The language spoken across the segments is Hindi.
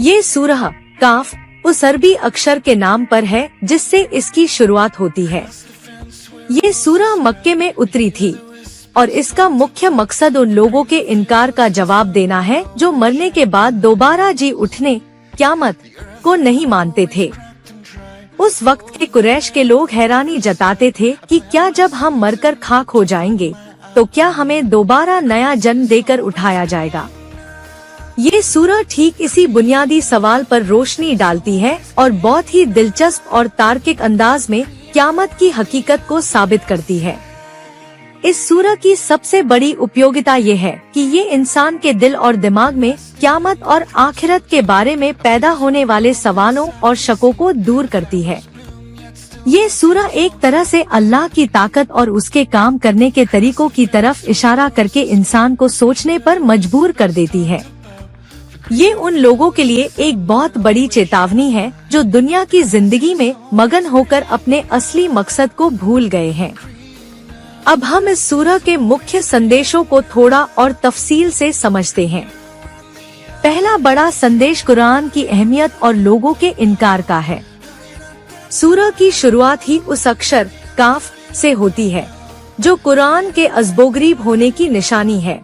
ये सूरह काफ उस अरबी अक्षर के नाम पर है जिससे इसकी शुरुआत होती है। ये सूरह मक्के में उतरी थी और इसका मुख्य मकसद उन लोगों के इनकार का जवाब देना है जो मरने के बाद दोबारा जी उठने क़यामत को नहीं मानते थे। उस वक्त के कुरैश के लोग हैरानी जताते थे कि क्या जब हम मरकर खाक हो जाएंगे तो क्या हमें दोबारा नया जन्म देकर उठाया जाएगा। ये सूरह ठीक इसी बुनियादी सवाल पर रोशनी डालती है और बहुत ही दिलचस्प और तार्किक अंदाज में क़यामत की हकीकत को साबित करती है। इस सूरह की सबसे बड़ी उपयोगिता ये है कि ये इंसान के दिल और दिमाग में क़यामत और आखिरत के बारे में पैदा होने वाले सवालों और शकों को दूर करती है। ये सूरह एक तरह से अल्लाह की ताकत और उसके काम करने के तरीकों की तरफ इशारा करके इंसान को सोचने पर मजबूर कर देती है। ये उन लोगों के लिए एक बहुत बड़ी चेतावनी है जो दुनिया की जिंदगी में मगन होकर अपने असली मकसद को भूल गए हैं। अब हम इस सूरह के मुख्य संदेशों को थोड़ा और तफसील से समझते हैं। पहला बड़ा संदेश कुरान की अहमियत और लोगों के इनकार का है। सूरह की शुरुआत ही उस अक्षर काफ से होती है जो कुरान के अज़्बोगरीब होने की निशानी है।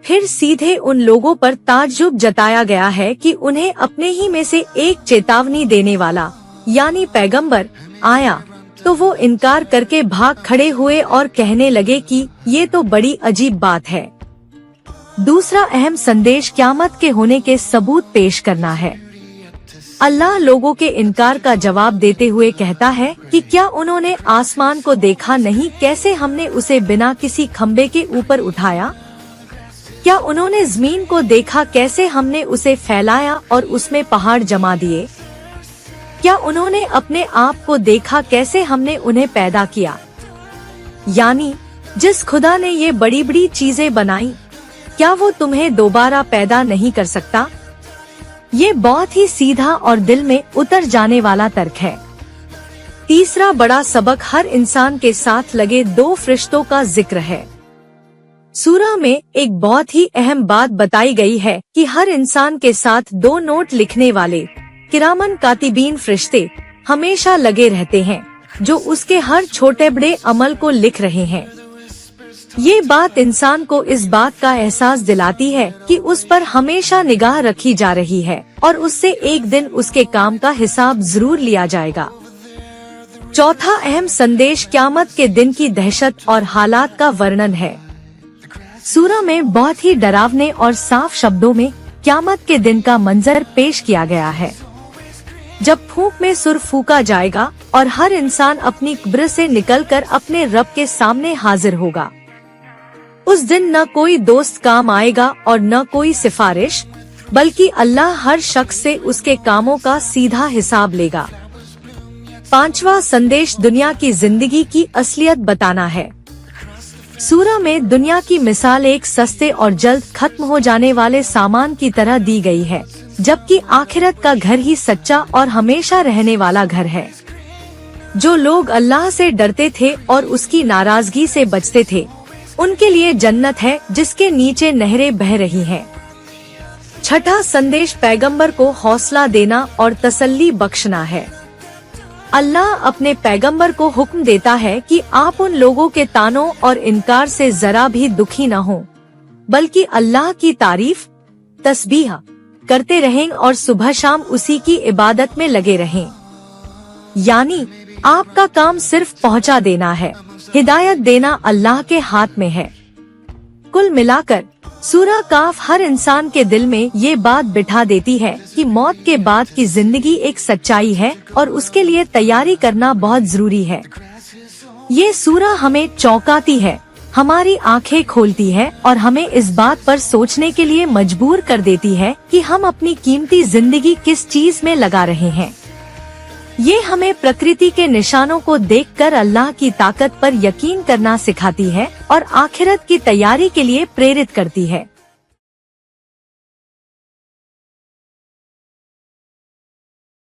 फिर सीधे उन लोगों पर ताज्जुब जताया गया है कि उन्हें अपने ही में से एक चेतावनी देने वाला यानी पैगंबर आया तो वो इनकार करके भाग खड़े हुए और कहने लगे कि ये तो बड़ी अजीब बात है। दूसरा अहम संदेश क़यामत के होने के सबूत पेश करना है। अल्लाह लोगों के इनकार का जवाब देते हुए कहता है कि क्या उन्होंने आसमान को देखा नहीं, कैसे हमने उसे बिना किसी खम्बे के ऊपर उठाया। क्या उन्होंने ज़मीन को देखा, कैसे हमने उसे फैलाया और उसमें पहाड़ जमा दिए। क्या उन्होंने अपने आप को देखा, कैसे हमने उन्हें पैदा किया। यानी जिस खुदा ने ये बड़ी बड़ी चीजें बनाई, क्या वो तुम्हें दोबारा पैदा नहीं कर सकता। ये बहुत ही सीधा और दिल में उतर जाने वाला तर्क है। तीसरा बड़ा सबक हर इंसान के साथ लगे दो फरिश्तों का जिक्र है। सूरह में एक बहुत ही अहम बात बताई गई है कि हर इंसान के साथ दो नोट लिखने वाले किरामन कातिबीन फरिश्ते हमेशा लगे रहते हैं जो उसके हर छोटे बड़े अमल को लिख रहे हैं। ये बात इंसान को इस बात का एहसास दिलाती है कि उस पर हमेशा निगाह रखी जा रही है और उससे एक दिन उसके काम का हिसाब जरूर लिया जाएगा। चौथा अहम संदेश क़यामत के दिन की दहशत और हालात का वर्णन है। सूरह में बहुत ही डरावने और साफ शब्दों में क़यामत के दिन का मंजर पेश किया गया है। जब फूंक में सुर फूका जाएगा और हर इंसान अपनी कब्र से निकलकर अपने रब के सामने हाजिर होगा। उस दिन न कोई दोस्त काम आएगा और न कोई सिफारिश, बल्कि अल्लाह हर शख्स से उसके कामों का सीधा हिसाब लेगा। पांचवा संदेश दुनिया की जिंदगी की असलियत बताना है। सूरह में दुनिया की मिसाल एक सस्ते और जल्द खत्म हो जाने वाले सामान की तरह दी गई है, जबकि आखिरत का घर ही सच्चा और हमेशा रहने वाला घर है। जो लोग अल्लाह से डरते थे और उसकी नाराजगी से बचते थे, उनके लिए जन्नत है जिसके नीचे नहरें बह रही हैं। छठा संदेश पैगंबर को हौसला देना और तसल्ली बख्शना है। अल्लाह अपने पैगंबर को हुक्म देता है कि आप उन लोगों के तानों और इनकार से जरा भी दुखी न हो, बल्कि अल्लाह की तारीफ तस्बीह करते रहें और सुबह शाम उसी की इबादत में लगे रहें। यानी आपका काम सिर्फ पहुंचा देना है, हिदायत देना अल्लाह के हाथ में है। कुल मिलाकर सूरह काफ हर इंसान के दिल में ये बात बिठा देती है कि मौत के बाद की जिंदगी एक सच्चाई है और उसके लिए तैयारी करना बहुत जरूरी है। ये सूरह हमें चौंकाती है, हमारी आंखें खोलती है और हमें इस बात पर सोचने के लिए मजबूर कर देती है कि हम अपनी कीमती जिंदगी किस चीज में लगा रहे हैं। ये हमें प्रकृति के निशानों को देखकर अल्लाह की ताकत पर यकीन करना सिखाती है और आखिरत की तैयारी के लिए प्रेरित करती है।